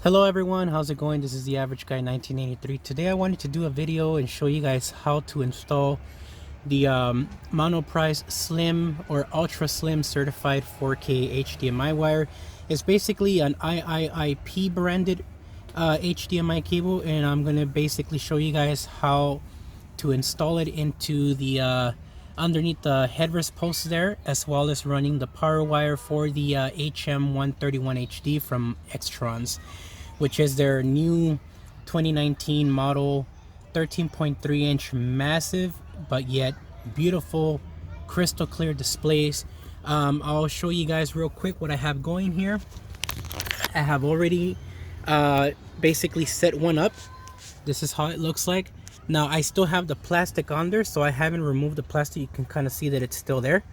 Hello everyone, how's it going? This is the Average Guy 1983. Today I wanted to do a video and show you guys how to install the Monoprice Slim or Ultra Slim certified 4K HDMI wire. It's basically an IIIP branded HDMI cable, and I'm gonna basically show you guys how to install it into the underneath the headrest post there, as well as running the power wire for the Hm131Hd from Xtrons, which is their new 2019 model 13.3 inch massive but yet beautiful crystal clear displays. I'll show you guys real quick what I have going here. I have already basically set one up. This is how it looks like. Now I still have the plastic on there, so I haven't removed the plastic. You can kind of see that it's still there.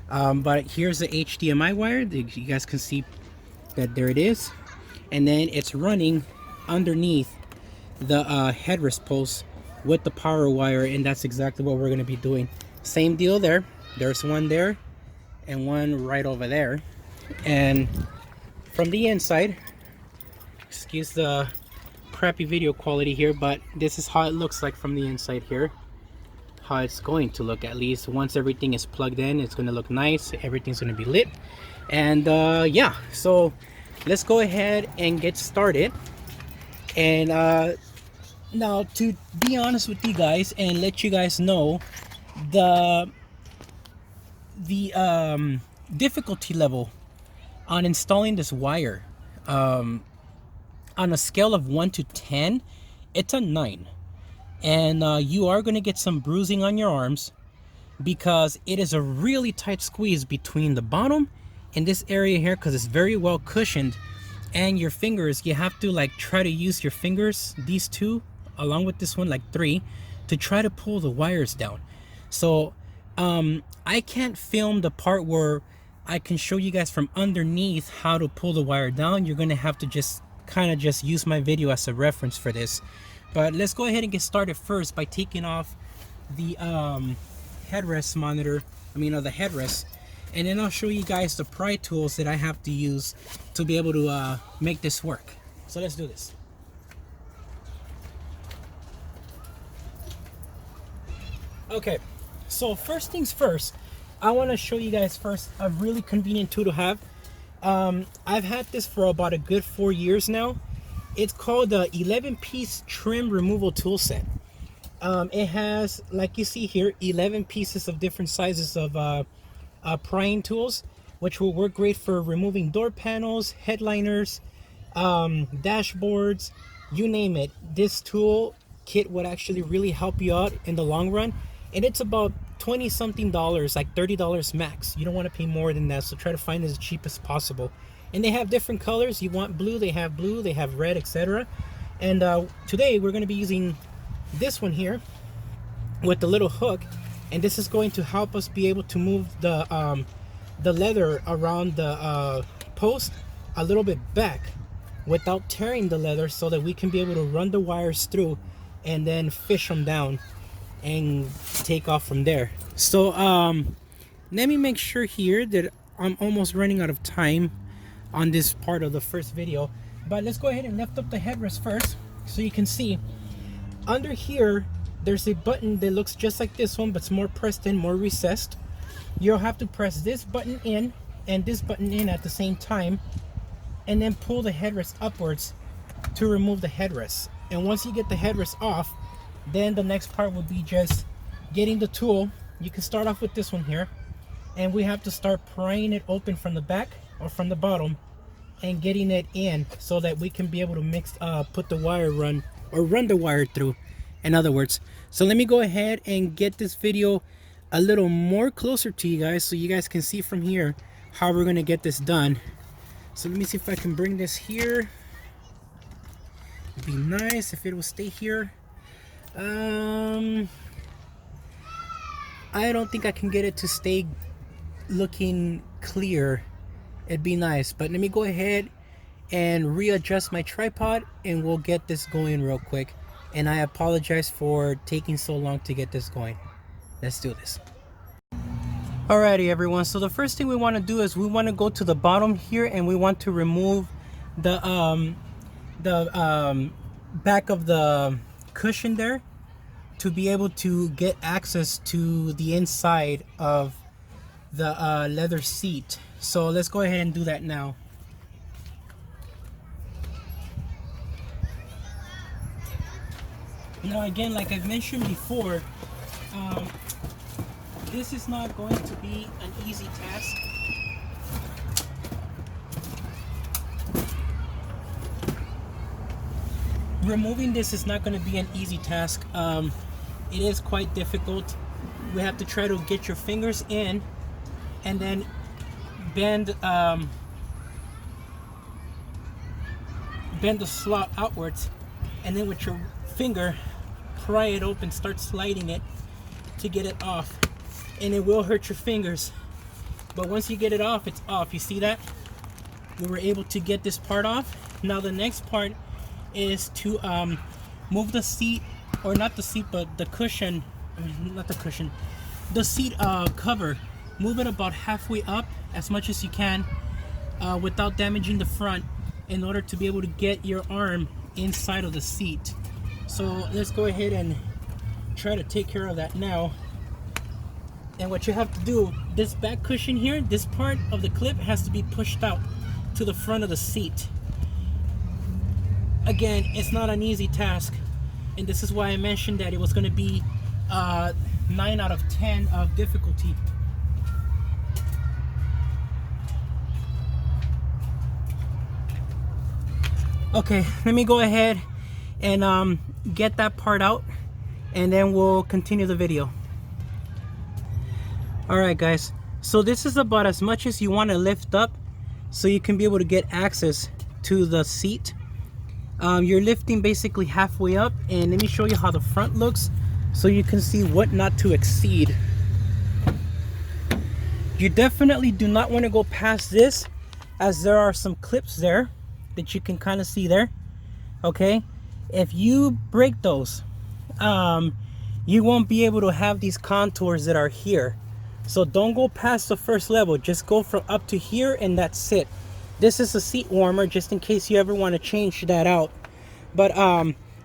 But here's the HDMI wire. You guys can see that there it is. And then it's running underneath the headrest post with the power wire, and that's exactly what we're going to be doing. Same deal there. There's one there and one right over there. And from the inside, excuse the crappy video quality here, but this is how it looks like from the inside here. How it's going to look, at least once everything is plugged in. It's going to look nice, everything's going to be lit. And yeah, so let's go ahead and get started. And now, to be honest with you guys and let you guys know, the difficulty level on installing this wire, on a scale of 1 to 10, it's a 9. And you are going to get some bruising on your arms because it is a really tight squeeze between the bottom and this area here, because it's very well cushioned. And your fingers, you have to like try to use your fingers, these two along with this one, like 3, to try to pull the wires down. So I can't film the part where I can show you guys from underneath how to pull the wire down. You're going to have to just kind of just use my video as a reference for this. But let's go ahead and get started first by taking off the headrest monitor, the headrest, and then I'll show you guys the pry tools that I have to use to be able to make this work. So let's do this. Okay, so first things first, I want to show you guys first a really convenient tool to have. I've had this for about a good 4 years now. It's called the 11-piece trim removal tool set. It has, like you see here, 11 pieces of different sizes of prying tools, which will work great for removing door panels, headliners, dashboards, you name it. This tool kit would actually really help you out in the long run, and it's about 20 something dollars, like $30 max. You don't want to pay more than that, so try to find it as cheap as possible. And they have different colors. You want blue, they have red, etc. And today we're going to be using this one here with the little hook, and this is going to help us be able to move the leather around the post a little bit back without tearing the leather, so that we can be able to run the wires through and then fish them down and take off from there. So let me make sure here that I'm almost running out of time on this part of the first video, but let's go ahead and lift up the headrest first so you can see. Under here there's a button that looks just like this one, but it's more pressed in, more recessed. You'll have to press this button in and this button in at the same time, and then pull the headrest upwards to remove the headrest. And once you get the headrest off, then the next part will be just getting the tool. You can start off with this one here, and we have to start prying it open from the back or from the bottom and getting it in so that we can be able to put the wire run the wire through, in other words. So let me go ahead and get this video a little more closer to you guys so you guys can see from here how we're going to get this done. So let me see if I can bring this here. It'd be nice if it will stay here. I don't think I can get it to stay looking clear. It'd be nice, but let me go ahead and readjust my tripod and we'll get this going real quick. And I apologize for taking so long to get this going. Let's do this. Alrighty everyone, so the first thing we want to do is we want to go to the bottom here and we want to remove the back of the cushion there to be able to get access to the inside of the leather seat. So let's go ahead and do that now. Now again, like I've mentioned before, this is not going to be an easy task. Removing this is not going to be an easy task. It is quite difficult. We have to try to get your fingers in and then bend the slot outwards, and then with your finger pry it open, start sliding it to get it off. And it will hurt your fingers, but once you get it off, it's off. You see that? We were able to get this part off. Now the next part is to move the seat, or not the seat, but the cushion, not the cushion, the seat cover. Move it about halfway up as much as you can without damaging the front, in order to be able to get your arm inside of the seat. So let's go ahead and try to take care of that now. And what you have to do, this back cushion here, this part of the clip has to be pushed out to the front of the seat. Again, it's not an easy task, and this is why I mentioned that it was going to be 9 out of 10 of difficulty. Okay, let me go ahead and get that part out, and then we'll continue the video. Alright guys, so this is about as much as you want to lift up so you can be able to get access to the seat. You're lifting basically halfway up, and let me show you how the front looks so you can see what not to exceed. You definitely do not want to go past this, as there are some clips there that you can kind of see there. Okay, if you break those, you won't be able to have these contours that are here. So don't go past the first level, just go from up to here, and that's it. This is a seat warmer, just in case you ever want to change that out. But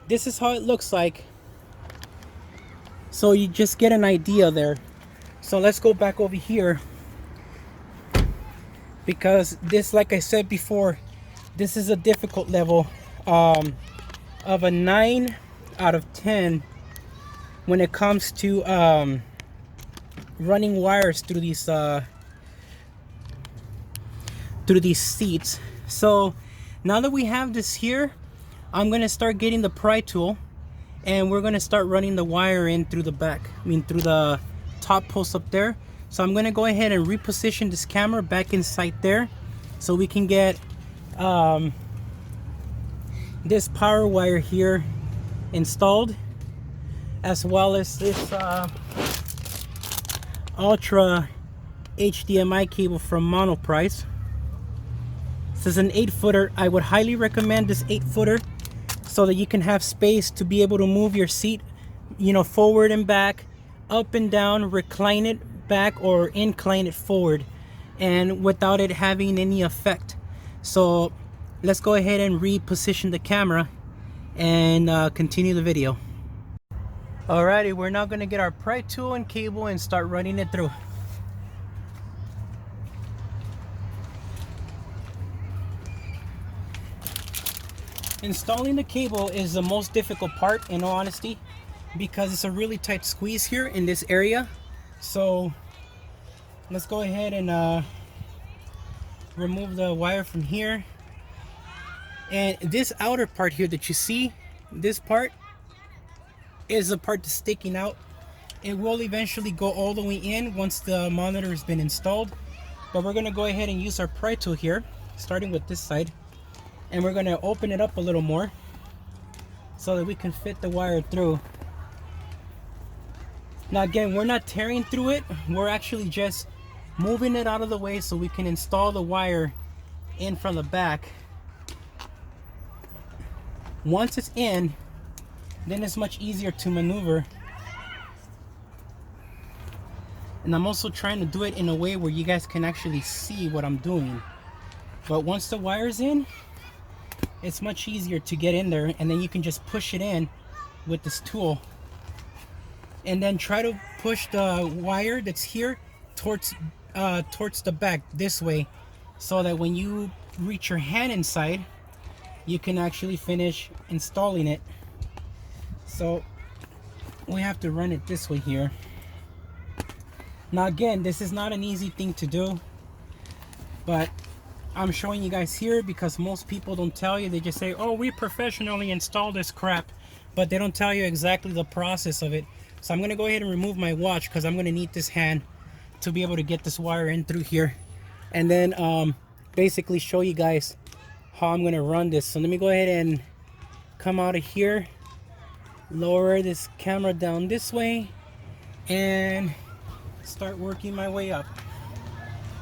this is how it looks like, so you just get an idea there. So let's go back over here, because this, like I said before, this is a difficult level of a 9 out of 10 when it comes to running wires through these seats. So now that we have this here, I'm gonna start getting the pry tool, and we're gonna start running the wire in through the back, through the top post up there. So I'm gonna go ahead and reposition this camera back inside there, so we can get this power wire here installed, as well as this ultra HDMI cable from Monoprice. This is an 8-footer. I would highly recommend this 8-footer, so that you can have space to be able to move your seat, forward and back, up and down, recline it back or incline it forward, and without it having any effect. So let's go ahead and reposition the camera and continue the video. Alrighty, we're now going to get our pry tool and cable and start running it through. Installing the cable is the most difficult part, in all honesty, because it's a really tight squeeze here in this area. So let's go ahead and remove the wire from here. And this outer part here that you see, this part is the part that's sticking out. It will eventually go all the way in once the monitor has been installed, but we're going to go ahead and use our pry tool here, starting with this side, and we're going to open it up a little more so that we can fit the wire through. Now again, we're not tearing through it, we're actually just moving it out of the way so we can install the wire in from the back. Once it's in, then it's much easier to maneuver. And I'm also trying to do it in a way where you guys can actually see what I'm doing. But once the wire's in, it's much easier to get in there, and then you can just push it in with this tool, and then try to push the wire that's here towards the back this way, so that when you reach your hand inside, you can actually finish installing it. So we have to run it this way here. Now again, this is not an easy thing to do, but I'm showing you guys here because most people don't tell you. They just say, oh, we professionally install this crap, but they don't tell you exactly the process of it. So I'm gonna go ahead and remove my watch because I'm gonna need this hand to be able to get this wire in through here, and then basically show you guys how I'm gonna run this. So let me go ahead and come out of here, lower this camera down this way, and start working my way up.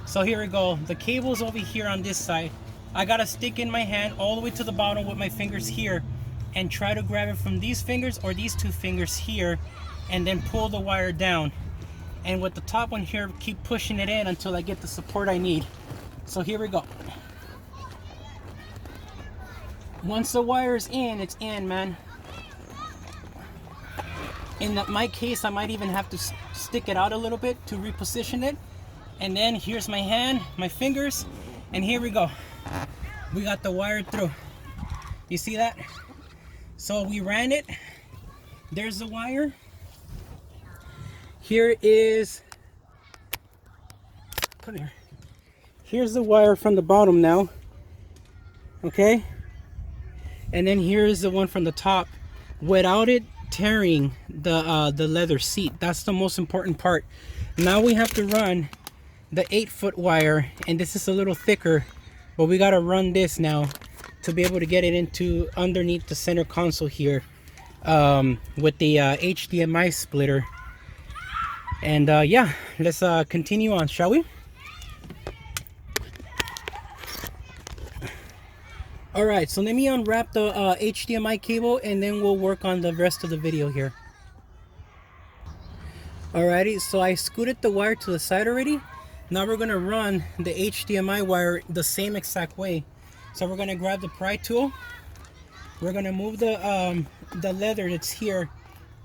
So here we go. The cable's over here on this side. I gotta stick in my hand all the way to the bottom with my fingers here and try to grab it from these fingers or these two fingers here, and then pull the wire down. And with the top one here, keep pushing it in until I get the support I need. So here we go. Once the wire is in, it's in, man. In my case, I might even have to stick it out a little bit to reposition it. And then here's my hand, my fingers, and here we go. We got the wire through. You see that? So we ran it. There's the wire. Here is, come here. Here's the wire from the bottom now. Okay? And then here's the one from the top without it tearing the leather seat. That's the most important part. Now we have to run the 8-foot wire, and this is a little thicker, but we got to run this now to be able to get it into underneath the center console here with the HDMI splitter. And yeah, let's continue on, shall we? All right, so let me unwrap the HDMI cable, and then we'll work on the rest of the video here. Alrighty, so I scooted the wire to the side already. Now we're gonna run the HDMI wire the same exact way. So we're gonna grab the pry tool. We're gonna move the leather that's here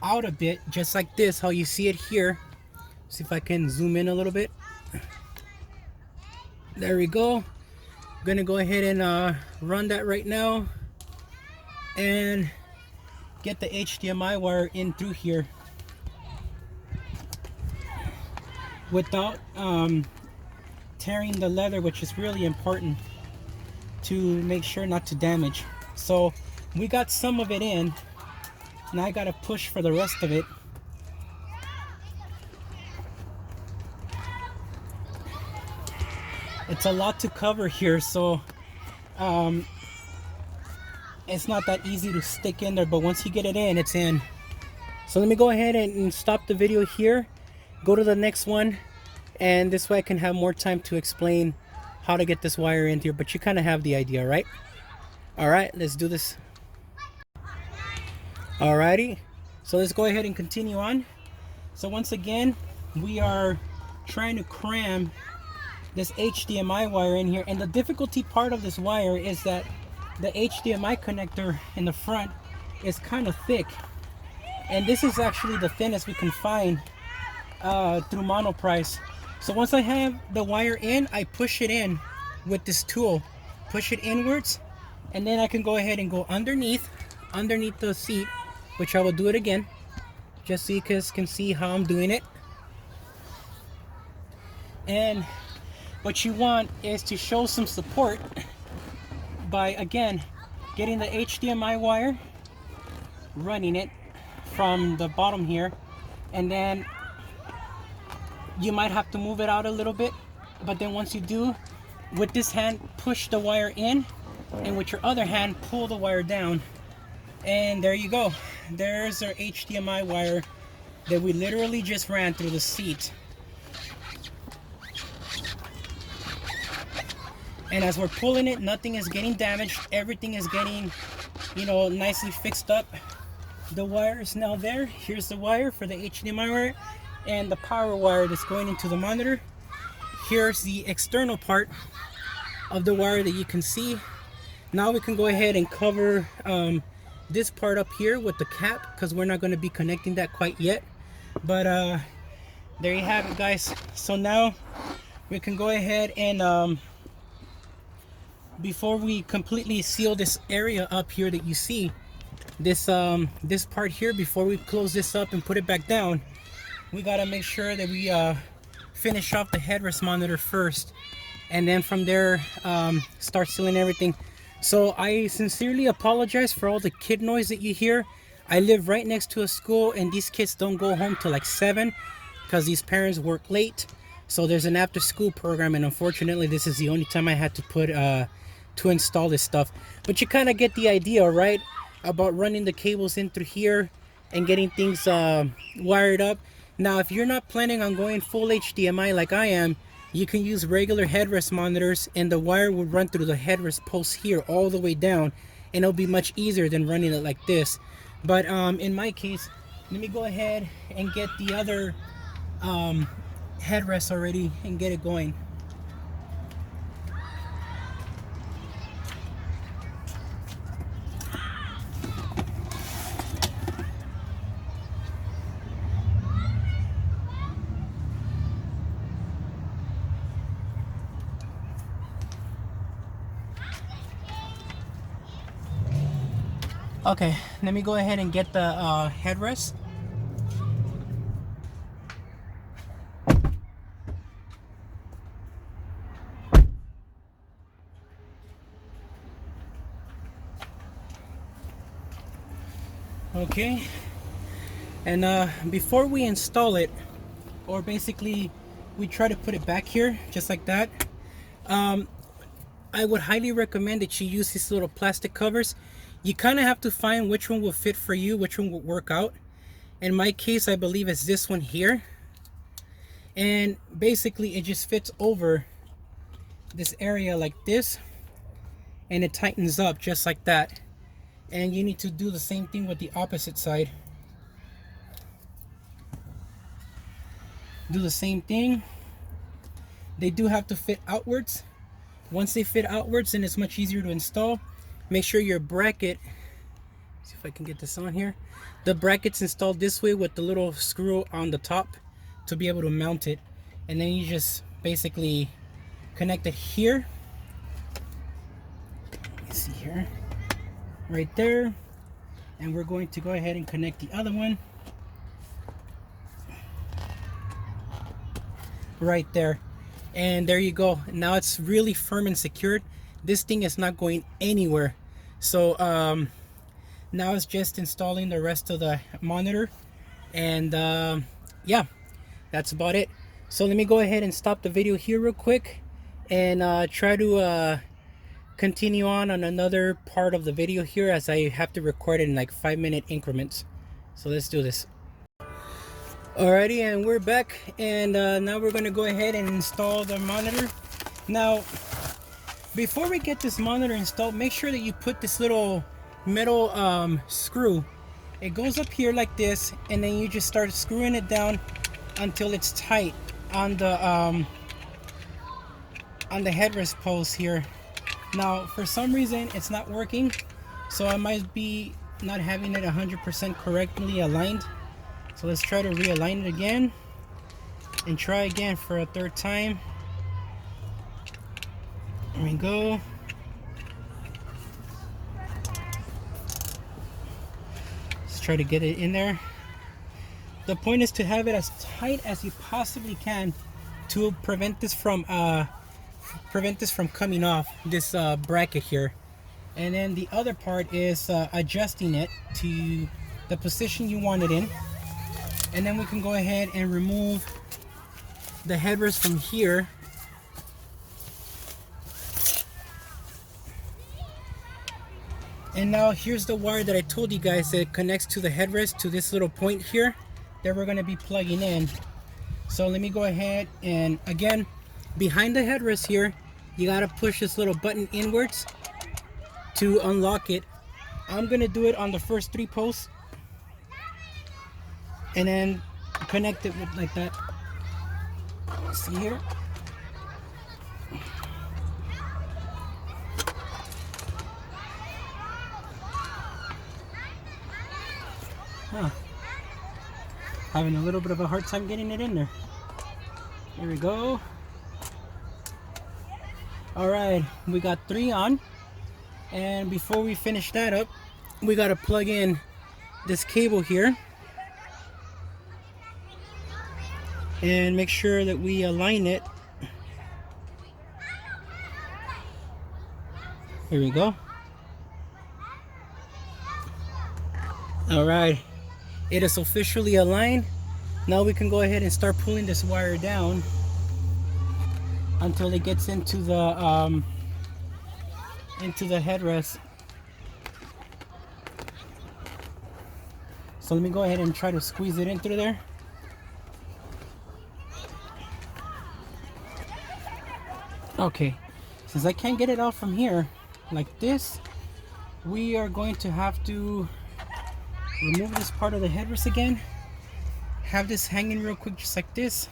out a bit, just like this, how you see it here. See if I can zoom in a little bit. There we go. Gonna go ahead and run that right now and get the HDMI wire in through here without tearing the leather, which is really important to make sure not to damage. So we got some of it in. Now I gotta push for the rest of it. It's a lot to cover here, so it's not that easy to stick in there, but once you get it in, it's in. So let me go ahead and stop the video here, go to the next one, and this way I can have more time to explain how to get this wire in here, but you kind of have the idea, right? All right, let's do this. Alrighty, so let's go ahead and continue on. So once again, we are trying to cram this HDMI wire in here, and the difficulty part of this wire is that the HDMI connector in the front is kind of thick, and this is actually the thinnest we can find through Monoprice. So once I have the wire in, I push it in with this tool, push it inwards, and then I can go ahead and go underneath the seat, which I will do it again just so you guys can see how I'm doing it. And what you want is to show some support by, again, getting the HDMI wire, running it from the bottom here, and then you might have to move it out a little bit, but then once you do, with this hand, push the wire in, and with your other hand, pull the wire down. And there you go. There's our HDMI wire that we literally just ran through the seat. And as we're pulling it, nothing is getting damaged. Everything is getting, you know, nicely fixed up. The wire is now there. Here's the wire for the HDMI wire and the power wire that's going into the monitor. Here's the external part of the wire that you can see. Now we can go ahead and cover this part up here with the cap, because we're not going to be connecting that quite yet. But there you have it, guys. So now we can go ahead and before we completely seal this area up here that you see, this part here, before we close this up and put it back down, we got to make sure that we finish off the headrest monitor first, and then from there start sealing everything. So I sincerely apologize for all the kid noise that you hear. I live right next to a school, and these kids don't go home till like 7 because these parents work late. So there's an after school program, and unfortunately this is the only time I had to put to install this stuff. But you kind of get the idea, right, about running the cables in through here and getting things wired up. Now if you're not planning on going full HDMI like I am, you can use regular headrest monitors, and the wire will run through the headrest post here all the way down, and it'll be much easier than running it like this. But in my case, let me go ahead and get the other headrest already and get it going. Okay, let me go ahead and get the headrest. Okay, and before we install it, or basically we try to put it back here just like that, I would highly recommend that you use these little plastic covers. You kind of have to find which one will fit for you, which one will work out. In my case, I believe it's this one here, and basically it just fits over this area like this, and it tightens up just like that. And you need to do the same thing with the opposite side. Do the same thing. They do have to fit outwards. Once they fit outwards, then it's much easier to install. Make sure your bracket, see if I can get this on here, the bracket's installed this way with the little screw on the top to be able to mount it. And then you just basically connect it here. Let me see here, right there. And we're going to go ahead and connect the other one right there. And there you go. Now it's really firm and secured. This thing is not going anywhere. So now it's just installing the rest of the monitor, and yeah, that's about it. So let me go ahead and stop the video here real quick and try to continue on another part of the video here, as I have to record it in like 5-minute increments. So let's do this. Alrighty, and we're back, and now we're going to go ahead and install the monitor. Now before we get this monitor installed, make sure that you put this little metal screw. It goes up here like this, and then you just start screwing it down until it's tight on the headrest post here. Now for some reason it's not working, so I might be not having it 100% correctly aligned. So let's try to realign it again and try again for a third time. There we go. Let's try to get it in there. The point is to have it as tight as you possibly can to prevent this from coming off this bracket here. And then the other part is adjusting it to the position you want it in. And then we can go ahead and remove the headrest from here. And now here's the wire that I told you guys that connects to the headrest, to this little point here that we're going to be plugging in. So let me go ahead, and again, behind the headrest here, you got to push this little button inwards to unlock it. I'm going to do it on the first 3 posts, and then connect it with like that. See here? Huh. Having a little bit of a hard time getting it in there. Here we go. Alright, we got 3 on. And before we finish that up, we got to plug in this cable here. And make sure that we align it. Here we go. Alright, it is officially aligned. Now we can go ahead and start pulling this wire down until it gets into the headrest. So let me go ahead and try to squeeze it in through there. Okay, since I can't get it out from here like this, we are going to have to remove this part of the headrest again, have this hanging real quick just like this,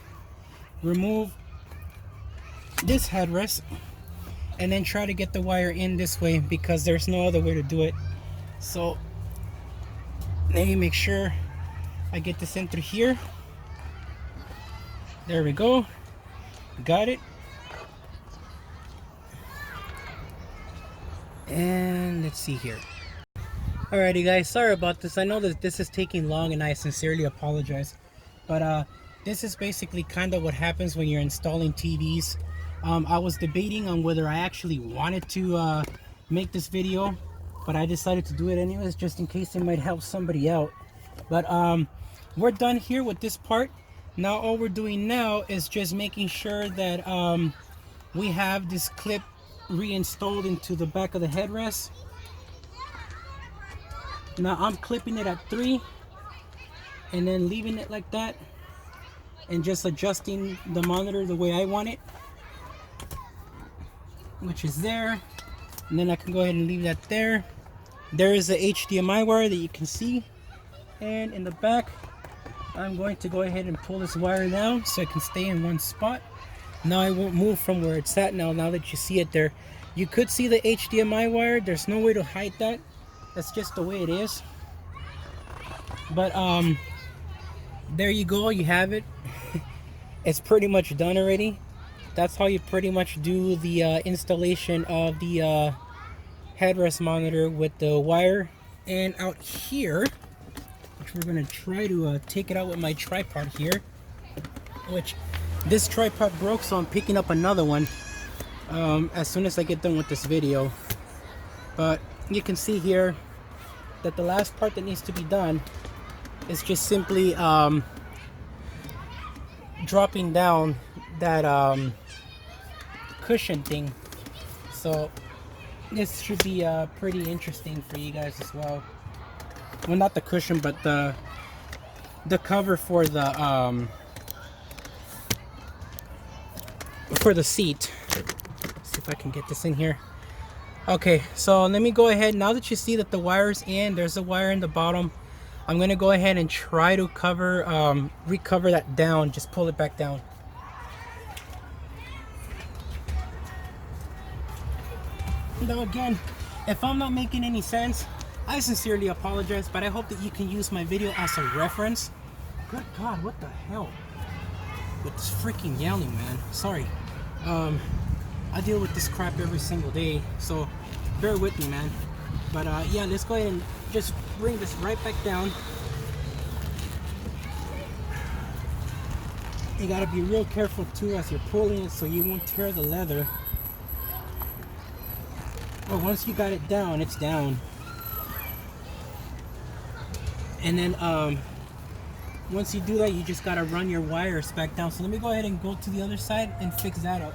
remove this headrest, and then try to get the wire in this way because there's no other way to do it. So let me make sure I get this in through here. There we go, got it. And let's see here. Alrighty guys, sorry about this. I know that this is taking long and I sincerely apologize. But this is basically kind of what happens when you're installing TVs. I was debating on whether I actually wanted to make this video, but I decided to do it anyways just in case it might help somebody out. But we're done here with this part. Now all we're doing now is just making sure that we have this clip reinstalled into the back of the headrest. Now I'm clipping it at 3 and then leaving it like that and just adjusting the monitor the way I want it, which is there. And then I can go ahead and leave that there. There is a HDMI wire that you can see, and in the back I'm going to go ahead and pull this wire down so it can stay in one spot. Now I won't move from where it's at now that you see it there. You could see the HDMI wire. There's no way to hide that. That's just the way it is. But there you go, you have it. It's pretty much done already. That's how you pretty much do the installation of the headrest monitor with the wire. And out here, which we're gonna try to take it out with my tripod here, which this tripod broke, so I'm picking up another one as soon as I get done with this video. But you can see here that the last part that needs to be done is just simply dropping down that cushion thing. So this should be pretty interesting for you guys as well. Well, not the cushion, but the cover for the seat. Let's see if I can get this in here. Okay, so let me go ahead. Now that you see that the wire's in, there's a wire in the bottom, I'm gonna go ahead and try to recover that down. Just pull it back down. Now again, if I'm not making any sense, I sincerely apologize, but I hope that you can use my video as a reference. Good God, what the hell with this freaking yelling, man. Sorry. I deal with this crap every single day, so bear with me, man. But yeah, let's go ahead and just bring this right back down. You gotta be real careful too as you're pulling it so you won't tear the leather. But once you got it down, it's down. And then once you do that, you just gotta run your wires back down. So let me go ahead and go to the other side and fix that up.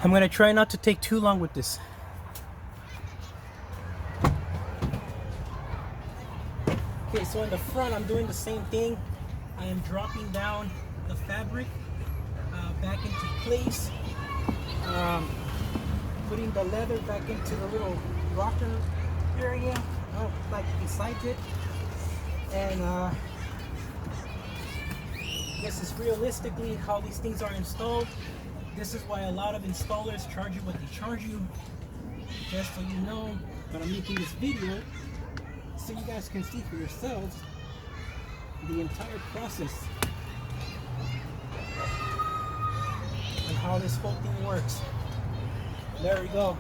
I'm gonna try not to take too long with this. Okay, so in the front, I'm doing the same thing. I am dropping down the fabric back into place, putting the leather back into the little rocker area, like beside it, and this is realistically how these things are installed. This is why a lot of installers charge you what they charge you. just so you know that I'm making this video so you guys can see for yourselves the entire process and how this whole thing works. There we go.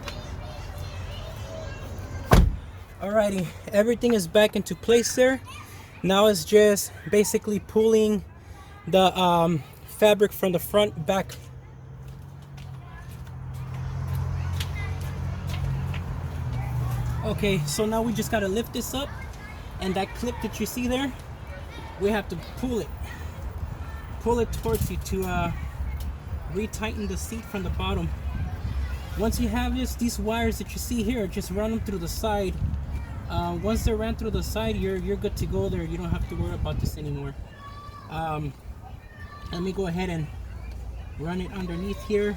Alrighty, everything is back into place there. Now it's just basically pulling the fabric from the front back. Okay, so now we just gotta lift this up, and that clip that you see there, we have to pull it towards you to retighten the seat from the bottom. Once you have this, these wires that you see here, just run them through the side. Once they're ran through the side, you're good to go there. You don't have to worry about this anymore. Let me go ahead and run it underneath here,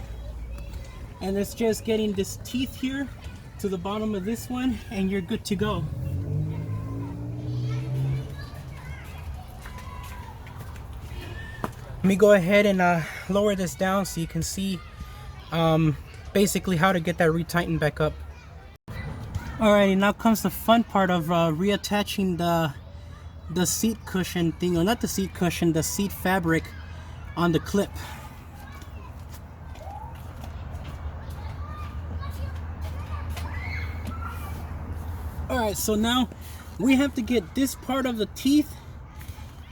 and it's just getting this teeth here to the bottom of this one, and you're good to go. Let me go ahead and lower this down so you can see basically how to get that retightened back up. Alrighty, now comes the fun part of reattaching the seat cushion thing, or not the seat cushion, the seat fabric on the clip. Alright, so now we have to get this part of the teeth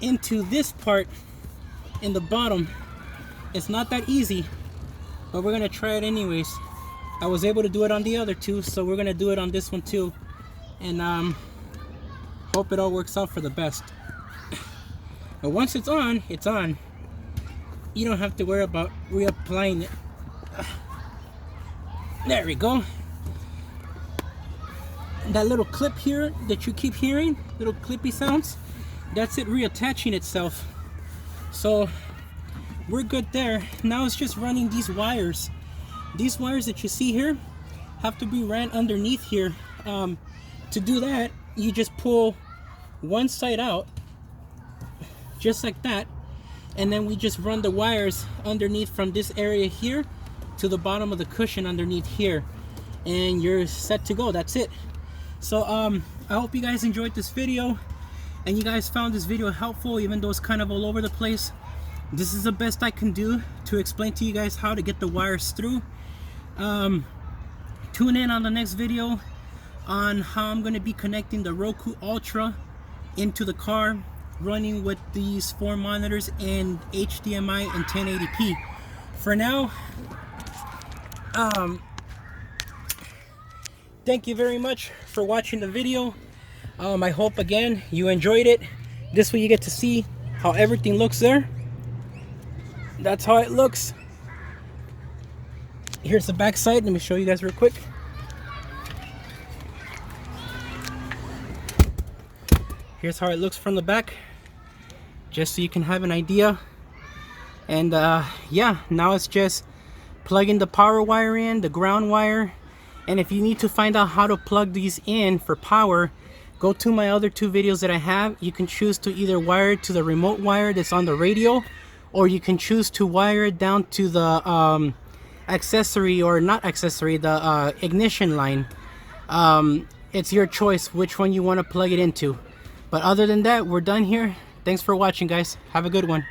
into this part in the bottom. It's not that easy, but we're gonna try it anyways. I was able to do it on the other two, so we're gonna do it on this one too, and hope it all works out for the best. But once it's on, it's on. You don't have to worry about reapplying it. There we go. That little clip here that you keep hearing, little clippy sounds, that's it reattaching itself. So we're good there. Now it's just running these wires. These wires that you see here have to be ran underneath here. To do that, you just pull one side out, just like that, and then we just run the wires underneath from this area here to the bottom of the cushion underneath here, and you're set to go. That's it. So I hope you guys enjoyed this video, and you guys found this video helpful, even though it's kind of all over the place. This is the best I can do to explain to you guys how to get the wires through. Tune in on the next video on how I'm going to be connecting the Roku Ultra into the car, running with these 4 monitors and HDMI and 1080p. For now, thank you very much for watching the video. I hope again you enjoyed it. This way you get to see how everything looks there. That's how it looks. Here's the back side. Let me show you guys real quick. Here's how it looks from the back, just so you can have an idea. And yeah, now it's just plugging the power wire in, the ground wire. And if you need to find out how to plug these in for power, go to my other 2 videos that I have. You can choose to either wire it to the remote wire that's on the radio, or you can choose to wire it down to the accessory, or not accessory, the ignition line. It's your choice which one you want to plug it into. But other than that, we're done here. Thanks for watching, guys. Have a good one.